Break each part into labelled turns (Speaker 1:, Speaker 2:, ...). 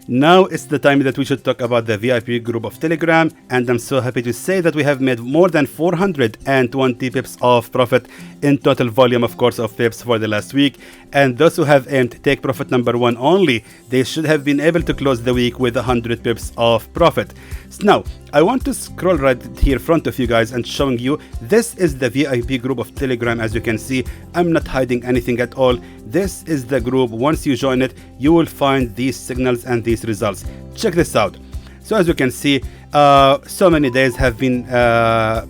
Speaker 1: Now it's the time that we should talk about the VIP group of Telegram, and I'm so happy to say that we have made more than 420 pips of profit in total volume, of course, of pips for the last week. And those who have aimed take profit number 1 only, they should have been able to close the week with 100 pips of profit. So now I want to scroll right here in front of you guys and showing you this is the VIP group of Telegram. As you can see, I'm not hiding anything at all. This is the group. Once you join it, you will find these signals and these results. Check this out. So as you can see, so many days have been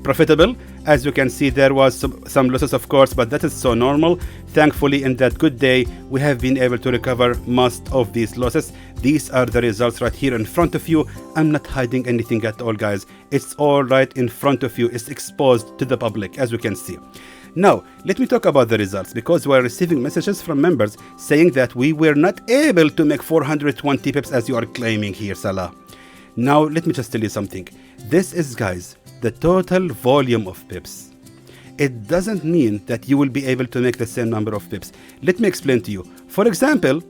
Speaker 1: profitable. As you can see, there was some losses, of course, but that is so normal. Thankfully, in that good day, we have been able to recover most of these losses. These are the results right here in front of you. I'm not hiding anything at all, guys. It's all right in front of you. It's exposed to the public, as you can see. Now, let me talk about the results, because we are receiving messages from members saying that we were not able to make 420 pips as you are claiming here, Salah. Now, let me just tell you something. This is, guys, the total volume of pips. It doesn't mean that you will be able to make the same number of pips. Let me explain to you. For example,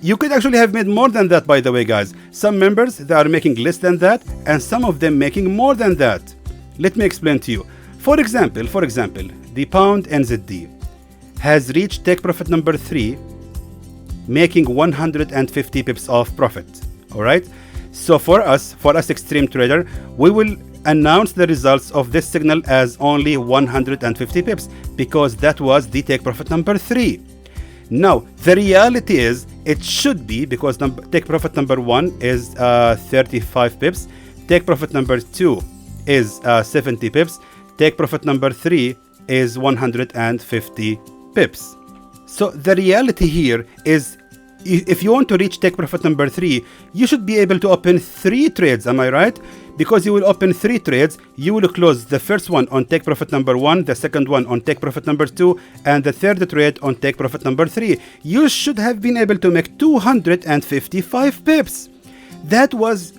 Speaker 1: you could actually have made more than that, by the way, guys. Some members, they are making less than that, and some of them making more than that. Let me explain to you. For example, the pound NZD has reached take profit number 3, making 150 pips of profit. All right. So for us Xtreme trader, we will announce the results of this signal as only 150 pips, because that was the take profit number 3. Now the reality is it should be, because take profit number 1 is 35 pips, take profit number 2 is 70 pips, take profit number 3 is 150 pips. So the reality here is, if you want to reach take profit number 3, you should be able to open 3 trades. Am I right? Because you will open 3 trades, you will close the first one on take profit number 1, the second one on take profit number 2, and the third trade on take profit number 3. You should have been able to make 255 pips. That was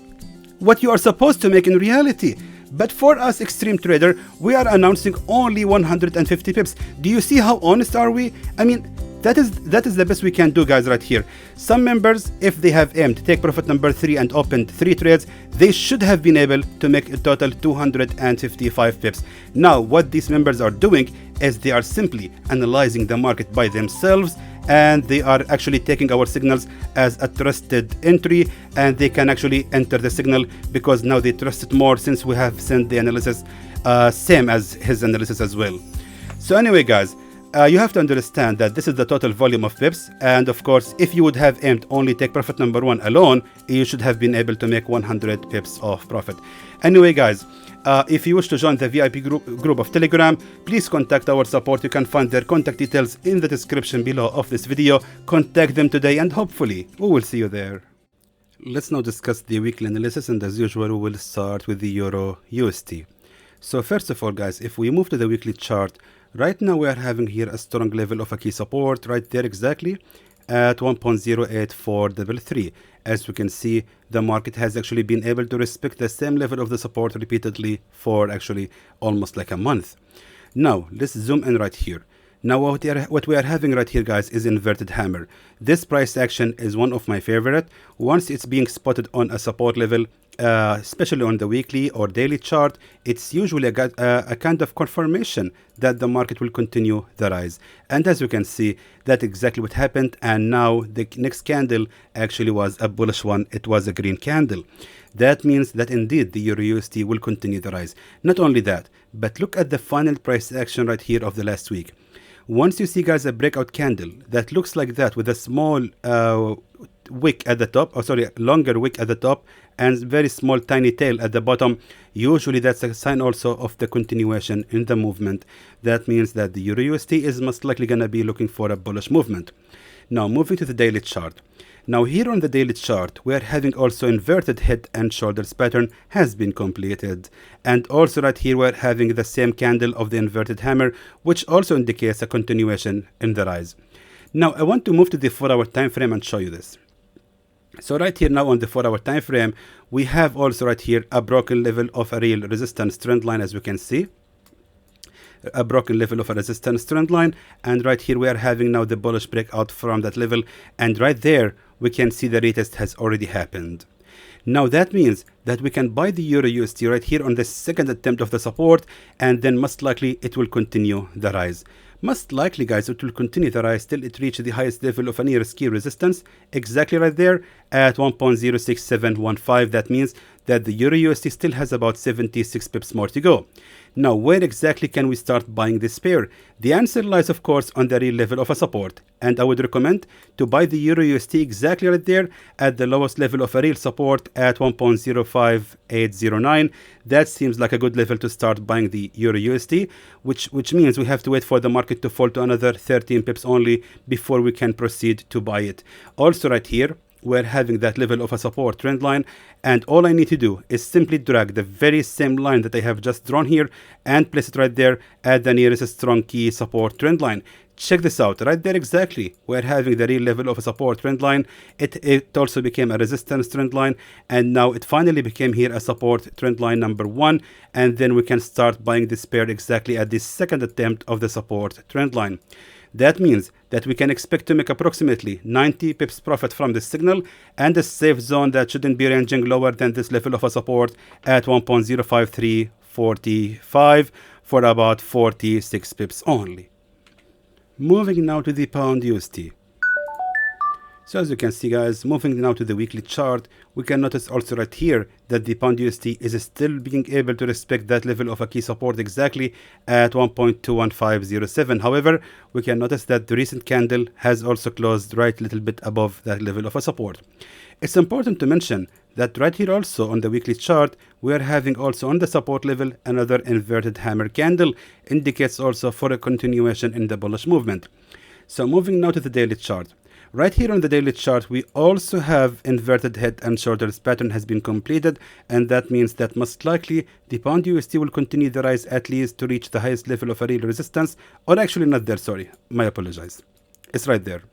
Speaker 1: what you are supposed to make in reality. But for us Xtreme trader, we are announcing only 150 pips. Do you see how honest are we? I mean, that is the best we can do, guys, right here. Some members, if they have aimed take profit number 3 and opened 3 trades, they should have been able to make a total 255 pips. Now what these members are doing is they are simply analyzing the market by themselves, and they are actually taking our signals as a trusted entry, and they can actually enter the signal because now they trust it more, since we have sent the analysis same as his analysis as well. So anyway, guys, you have to understand that this is the total volume of pips, and of course if you would have aimed only take profit number 1 alone, you should have been able to make 100 pips of profit. Anyway, guys, if you wish to join the VIP group of Telegram, please contact our support. You can find their contact details in the description below of this video. Contact them today, and hopefully we will see you there. Let's now discuss the weekly analysis, and as usual we will start with the EURUSD. So first of all, guys, if we move to the weekly chart, right now we are having here a strong level of a key support right there, exactly at 1.08433. As you can see, the market has actually been able to respect the same level of the support repeatedly for actually almost like a month. Now let's zoom in right here. Now what we are having right here, guys, is inverted hammer. This price action is one of my favorite. Once it's being spotted on a support level, especially on the weekly or daily chart, it's usually a kind of confirmation that the market will continue the rise. And as you can see, that's exactly what happened. And now the next candle actually was a bullish one. It was a green candle. That means that indeed the EURUSD will continue the rise. Not only that, but look at the final price action right here of the last week. Once you see, guys, a breakout candle that looks like that with a small wick at the top, or sorry, longer wick at the top and very small tiny tail at the bottom, usually that's a sign also of the continuation in the movement. That means that the EURUSD is most likely going to be looking for a bullish movement. Now moving to the daily chart. Now here on the daily chart, we are having also inverted head and shoulders pattern has been completed. And also right here, we're having the same candle of the inverted hammer, which also indicates a continuation in the rise. Now I want to move to the 4-hour time frame and show you this. So right here now on the 4-hour time frame, we have also right here a broken level of a real resistance trend line, as we can see. A broken level of a resistance trend line, and right here we are having now the bullish breakout from that level, and right there we can see the retest has already happened. Now that means that we can buy the EURUSD right here on the second attempt of the support, and then most likely it will continue the rise. Most likely, guys, it will continue the rise till it reaches the highest level of a nearest key resistance, exactly right there at 1.06715. That means that the EURUSD still has about 76 pips more to go. Now, where exactly can we start buying this pair? The answer lies, of course, on the real level of a support. And I would recommend to buy the EURUSD exactly right there at the lowest level of a real support at 1.05809. That seems like a good level to start buying the EURUSD, which means we have to wait for the market to fall to another 13 pips only before we can proceed to buy it. Also right here, we're having that level of a support trend line, and all I need to do is simply drag the very same line that I have just drawn here and place it right there at the nearest strong key support trend line. Check this out, right there exactly, we're having the real level of a support trend line. It also became a resistance trend line, and now it finally became here a support trend line number 1, and then we can start buying this pair exactly at the second attempt of the support trend line. That means that we can expect to make approximately 90 pips profit from this signal, and a safe zone that shouldn't be ranging lower than this level of a support at 1.05345 for about 46 pips only. Moving now to the pound USD. So as you can see, guys, moving now to the weekly chart, we can notice also right here that the pound USD is still being able to respect that level of a key support exactly at 1.21507. However, we can notice that the recent candle has also closed right a little bit above that level of a support. It's important to mention that right here also on the weekly chart, we are having also on the support level another inverted hammer candle, indicates also for a continuation in the bullish movement. So moving now to the daily chart. Right here on the daily chart, we also have inverted head and shoulders pattern has been completed, and that means that most likely the pound USD will continue the rise at least to reach the highest level of a real resistance, or actually not there, sorry, my apologize. It's right there.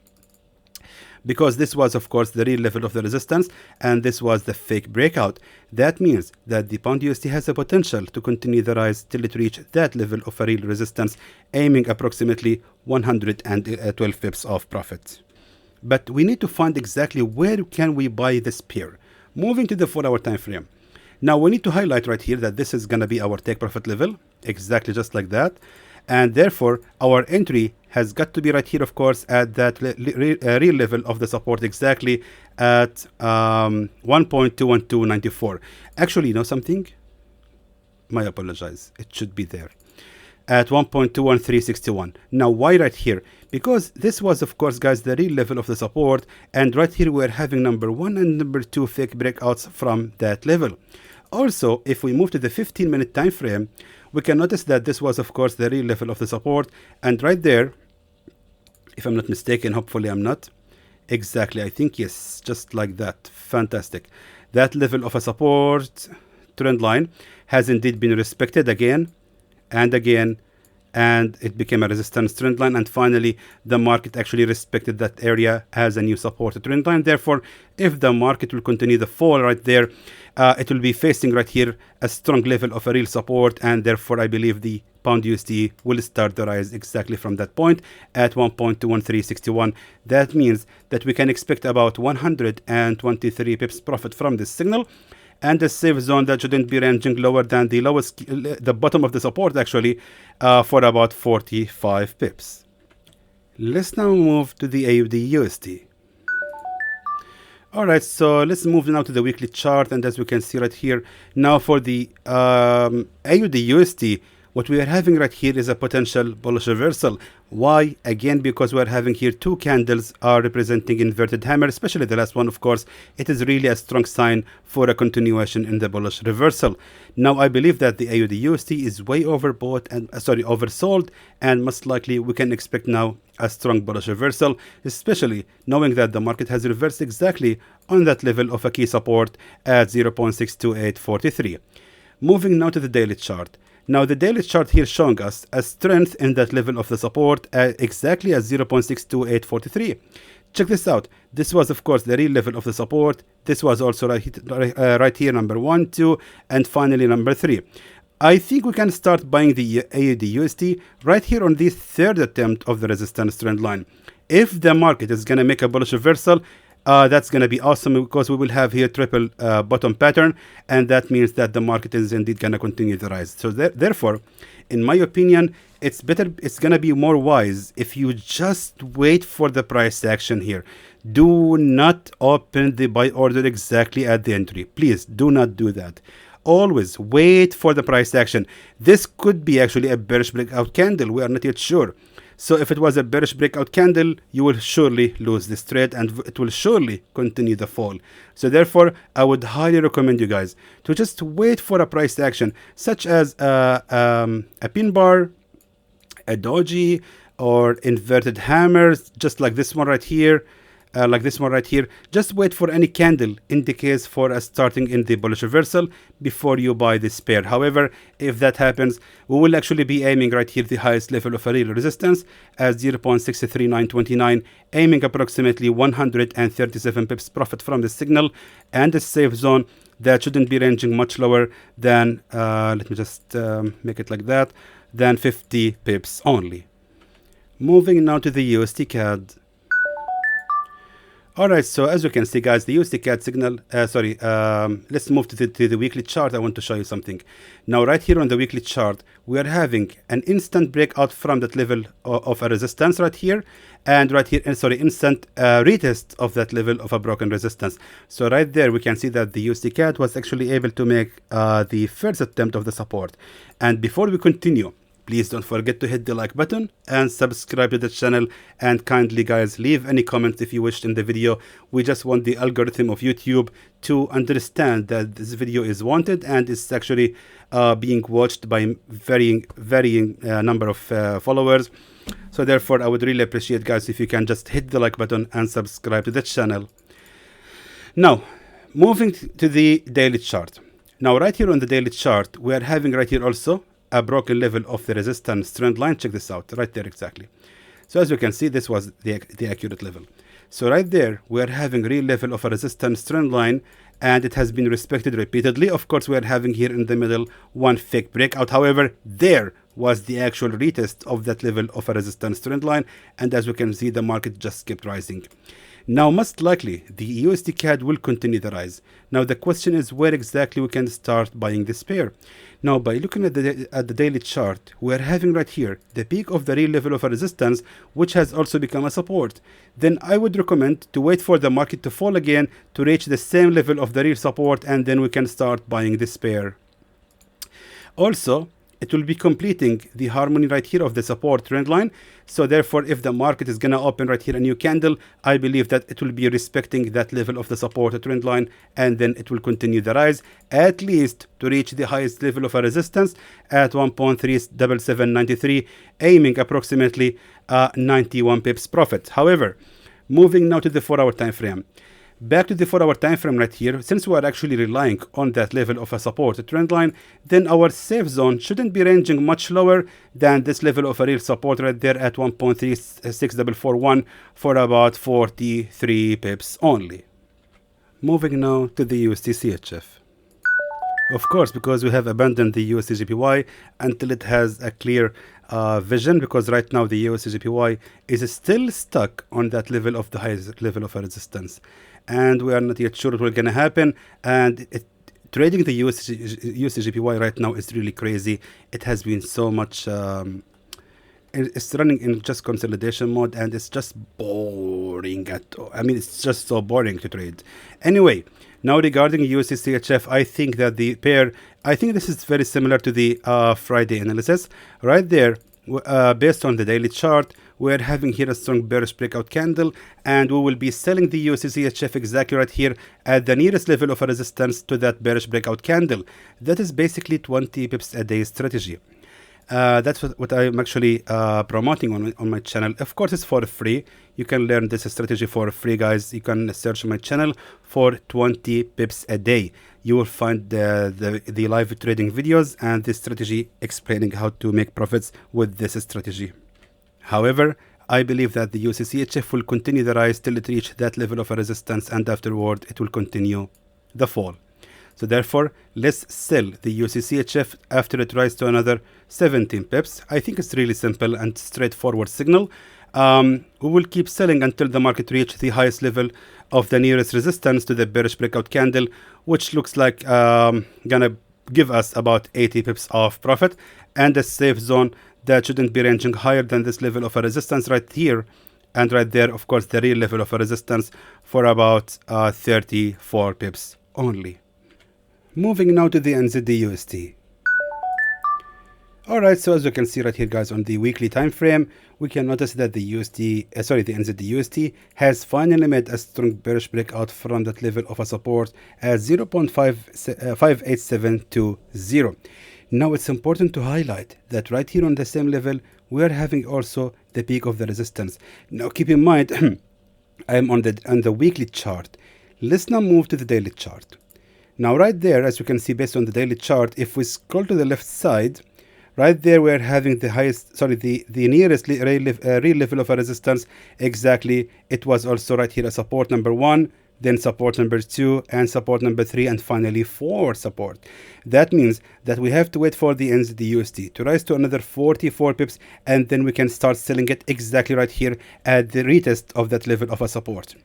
Speaker 1: Because this was, of course, the real level of the resistance, and this was the fake breakout. That means that the pound USD has a potential to continue the rise till it reach that level of a real resistance, aiming approximately 112 pips of profit. But we need to find exactly where can we buy this pair. Moving to the 4-hour time frame. Now we need to highlight right here that this is going to be our take profit level, exactly just like that. And therefore, our entry has got to be right here, of course, at that real level of the support exactly at 1.21294. Actually, you know something? My apologize. It should be there. At 1.21361. Now, why right here? Because this was, of course, guys, the real level of the support, and right here we're having number 1 and number 2 fake breakouts from that level. Also, if we move to the 15-minute time frame, we can notice that this was, of course, the real level of the support, and right there, if I'm not mistaken, hopefully I'm not, exactly, I think yes, just like that, fantastic. That level of a support trend line has indeed been respected again and again, and it became a resistance trend line, and finally the market actually respected that area as a new support trend line. Therefore, if the market will continue the fall right there, it will be facing right here a strong level of a real support, and therefore I believe the pound USD will start the rise exactly from that point at 1.21361. That means that we can expect about 123 pips profit from this signal, and a safe zone that shouldn't be ranging lower than the lowest, the bottom of the support actually, for about 45 pips. Let's now move to the AUDUSD. Alright, so let's move now to the weekly chart, and as we can see right here, now for the AUDUSD, what we are having right here is a potential bullish reversal. Why? Again, because we are having here two candles are representing inverted hammer, especially the last one, of course. It is really a strong sign for a continuation in the bullish reversal. Now, I believe that the AUDUSD is way overbought and oversold, and most likely we can expect now a strong bullish reversal, especially knowing that the market has reversed exactly on that level of a key support at 0.62843. Moving now to the daily chart. Now the daily chart here showing us a strength in that level of the support at exactly at 0.62843. Check this out. This was, of course, the real level of the support. This was also right here, number 1, 2, and finally number 3. I think we can start buying the AUDUSD right here on this third attempt of the resistance trend line. If the market is going to make a bullish reversal, that's going to be awesome, because we will have here triple bottom pattern, and that means that the market is indeed going to continue to rise. So therefore, in my opinion, it's going to be more wise if you just wait for the price action here. Do not open the buy order exactly at the entry. Please do not do that. Always wait for the price action. This could be actually a bearish breakout candle. We are not yet sure. So if it was a bearish breakout candle, you will surely lose this trade, and it will surely continue the fall. So therefore, I would highly recommend you guys to just wait for a price action, such as a pin bar, a doji, or inverted hammers, just like this one right here. Just wait for any candle indicates for a starting in the bullish reversal before you buy this pair. However, if that happens, we will actually be aiming right here the highest level of a real resistance as 0.63929, aiming approximately 137 pips profit from the signal, and a safe zone that shouldn't be ranging much lower than let me just make it like that, than 50 pips only. Moving now to the USD CAD. Alright, so as you can see, guys, the USD CAD signal, let's move to the weekly chart. I want to show you something. Now, right here on the weekly chart, we are having an instant breakout from that level of a resistance right here, and right here, instant retest of that level of a broken resistance. So right there, we can see that the USD CAD was actually able to make the first attempt of the support. And before we continue, please don't forget to hit the like button and subscribe to the channel, and kindly, guys, leave any comments if you wished in the video. We just want the algorithm of YouTube to understand that this video is wanted and is actually being watched by varying number of followers. So therefore, I would really appreciate, guys, if you can just hit the like button and subscribe to the channel. Now, moving to the daily chart. Now, right here on the daily chart, we are having right here also a broken level of the resistance trend line. Check this out right there exactly. So as you can see, this was the accurate level. So right there, we are having real level of a resistance trend line, and it has been respected repeatedly. Of course, we are having here in the middle one fake breakout. However, there was the actual retest of that level of a resistance trend line, and as you can see, the market just kept rising. Now, most likely, the USD CAD will continue the rise. Now, the question is where exactly we can start buying this pair. Now, by looking at the daily chart, we are having right here the peak of the real level of a resistance, which has also become a support. Then I would recommend to wait for the market to fall again to reach the same level of the real support, and then we can start buying this pair. Also, it will be completing the harmony right here of the support trend line. So therefore, if the market is going to open right here a new candle, I believe that it will be respecting that level of the support trend line, and then it will continue the rise, at least to reach the highest level of a resistance at 1.37793, aiming approximately 91 pips profit. However, moving now to the 4-hour time frame. Back to the 4-hour time frame right here, since we are actually relying on that level of a support trend line, then our safe zone shouldn't be ranging much lower than this level of a real support right there at 1.36441 for about 43 pips only. Moving now to the USD CHF. Of course, because we have abandoned the USDJPY until it has a clear vision, because right now the USDJPY is still stuck on that level of the highest level of a resistance, and we are not yet sure what will gonna happen. And trading the USDJPY right now is really crazy. It has been so much it's running in just consolidation mode, and it's just boring it's just so boring to trade. Anyway, now regarding USD CHF, I think that the pair, I think this is very similar to the Friday analysis. Right there, based on the daily chart, we're having here a strong bearish breakout candle, and we will be selling the USD CHF exactly right here at the nearest level of a resistance to that bearish breakout candle. That is basically 20 pips a day strategy. That's what I'm actually promoting on my channel. Of course, it's for free. You can learn this strategy for free, guys. You can search my channel for 20 pips a day. You will find the live trading videos and the strategy explaining how to make profits with this strategy. However, I believe that the USD CHF will continue the rise till it reaches that level of a resistance, and afterward it will continue the fall. So therefore, let's sell the USD CHF after it rises to another 17 pips. I think it's really simple and straightforward signal. We will keep selling until the market reaches the highest level of the nearest resistance to the bearish breakout candle, which looks like gonna give us about 80 pips of profit, and a safe zone that shouldn't be ranging higher than this level of a resistance right here, and right there, of course, the real level of a resistance for about 34 pips only. Moving now to the NZD/USD. Alright, so as you can see right here, guys, on the weekly time frame, we can notice that the NZD/USD has finally made a strong bearish breakout from that level of a support at 0.58720. Now it's important to highlight that right here on the same level, we are having also the peak of the resistance. Now keep in mind, I am on the weekly chart. Let's now move to the daily chart. Now right there, as you can see based on the daily chart, if we scroll to the left side, right there we're having the highest, the nearest real level of a resistance. Exactly, it was also right here a support number 1, then support number 2, and support number 3, and finally 4 support. That means that we have to wait for the NZD/USD to rise to another 44 pips, and then we can start selling it exactly right here at the retest of that level of a support.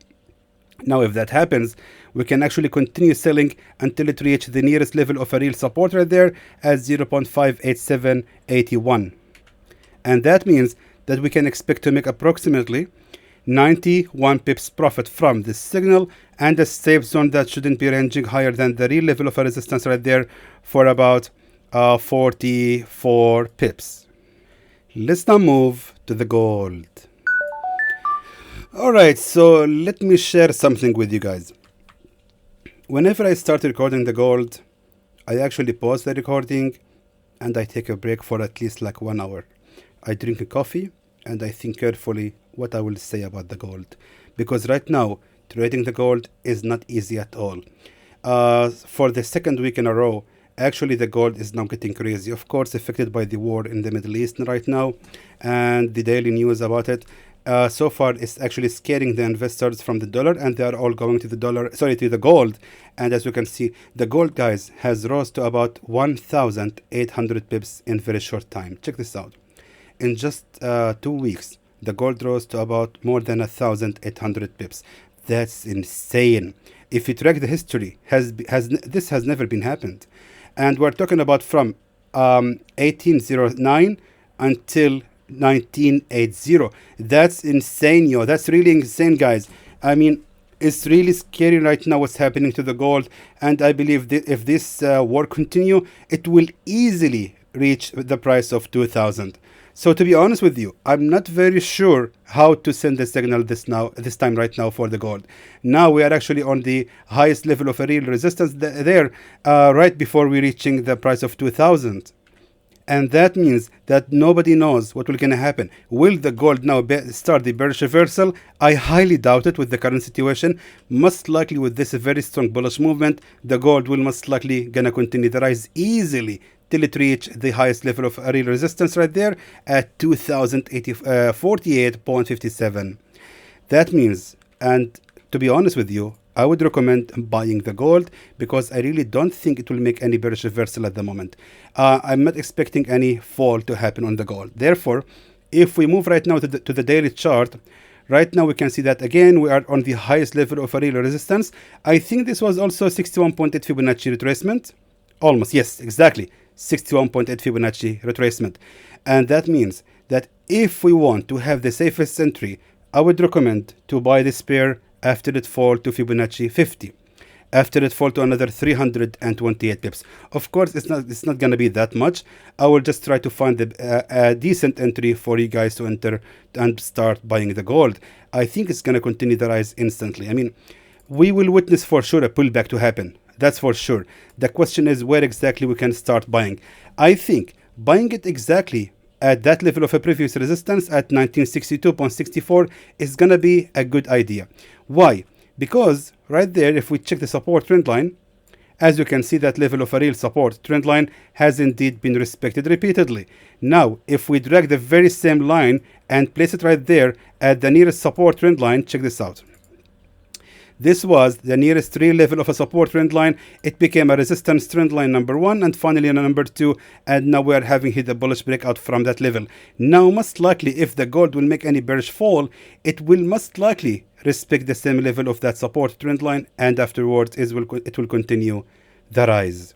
Speaker 1: Now if that happens, we can actually continue selling until it reaches the nearest level of a real support right there at 0.58781. And that means that we can expect to make approximately 91 pips profit from this signal, and a safe zone that shouldn't be ranging higher than the real level of a resistance right there for about 44 pips. Let's now move to the gold. Alright, so let me share something with you guys. Whenever I start recording the gold, I actually pause the recording and I take a break for at least like 1 hour. I drink a coffee and I think carefully what I will say about the gold, because right now trading the gold is not easy at all. For the second week in a row, actually the gold is now getting crazy, of course affected by the war in the Middle East right now and the daily news about it. So far it's actually scaring the investors from the dollar, and they are all going to the to the gold. And as you can see, the gold, guys, has rose to about 1,800 pips in very short time. Check this out. In just 2 weeks, the gold rose to about more than 1,800 pips. That's insane. If you track the history, this has never been happened. And we're talking about from 1809 until 1980. That's insane, yo. That's really insane, guys. I mean, it's really scary right now what's happening to the gold, and I believe that if this war continue, it will easily reach the price of 2,000. So to be honest with you, I'm not very sure how to send the signal this time right now for the gold. Now we are actually on the highest level of a real resistance there, right before we reaching the price of 2,000. And that means that nobody knows what will gonna happen. Will the gold now start the bearish reversal? I highly doubt it with the current situation. Most likely with this very strong bullish movement, the gold will most likely gonna continue to rise easily till it reach the highest level of real resistance right there at 2,048.57. That means, and to be honest with you, I would recommend buying the gold, because I really don't think it will make any bearish reversal at the moment. I'm not expecting any fall to happen on the gold. Therefore, if we move right now to the daily chart, right now we can see that again we are on the highest level of a real resistance. I think this was also 61.8 Fibonacci retracement. Almost, yes, exactly. 61.8 Fibonacci retracement. And that means that if we want to have the safest entry, I would recommend to buy this pair after it fall to Fibonacci 50, after it fall to another 328 pips. Of course, it's not gonna be that much. I will just try to find a decent entry for you guys to enter and start buying the gold. I think it's gonna continue to rise instantly. I mean, we will witness for sure a pullback to happen. That's for sure. The question is where exactly we can start buying. I think buying it exactly at that level of a previous resistance at 1962.64 is gonna be a good idea. Why? Because right there, if we check the support trend line, as you can see, that level of a real support trend line has indeed been respected repeatedly. Now, if we drag the very same line and place it right there at the nearest support trend line, check this out. This was the nearest real level of a support trend line. It became a resistance trend line number 1 and finally number 2, and now we are having hit a bullish breakout from that level. Now most likely if the gold will make any bearish fall, it will most likely respect the same level of that support trend line, and afterwards it will continue the rise.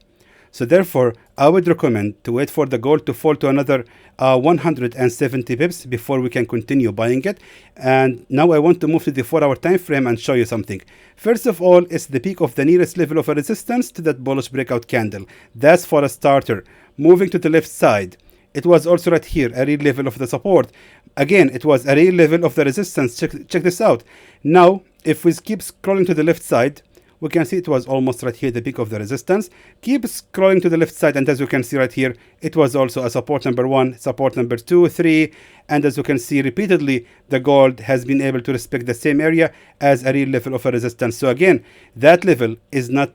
Speaker 1: So therefore, I would recommend to wait for the gold to fall to another 170 pips before we can continue buying it. And now I want to move to the 4-hour time frame and show you something. First of all, it's the peak of the nearest level of a resistance to that bullish breakout candle. That's for a starter. Moving to the left side, it was also right here, a real level of the support. Again, it was a real level of the resistance. Check this out. Now, if we keep scrolling to the left side, we can see it was almost right here, the peak of the resistance. Keep scrolling to the left side, and as you can see right here, it was also a support number 1, support number 2, 3, and as you can see repeatedly, the gold has been able to respect the same area as a real level of a resistance. So again, that level is not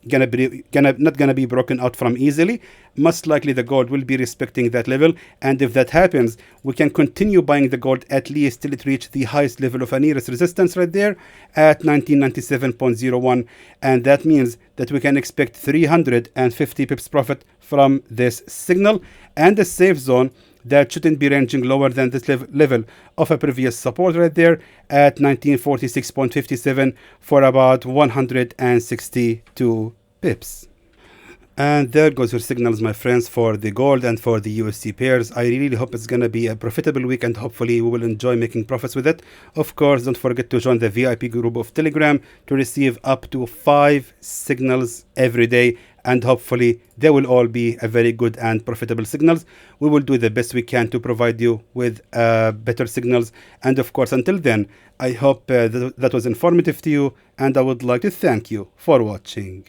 Speaker 1: not gonna be broken out from easily. Most likely the gold will be respecting that level, and if that happens, we can continue buying the gold at least till it reach the highest level of a nearest resistance right there at 1997.01, and that means that we can expect 350 pips profit from this signal, and the safe zone that shouldn't be ranging lower than this level of a previous support right there at 1946.57 for about 162 pips. And there goes your signals, my friends, for the gold and for the USD pairs. I really hope it's going to be a profitable week, and hopefully we will enjoy making profits with it. Of course, don't forget to join the VIP group of Telegram to receive up to 5 signals every day, and hopefully they will all be a very good and profitable signals. We will do the best we can to provide you with better signals. And of course, until then, I hope that was informative to you, and I would like to thank you for watching.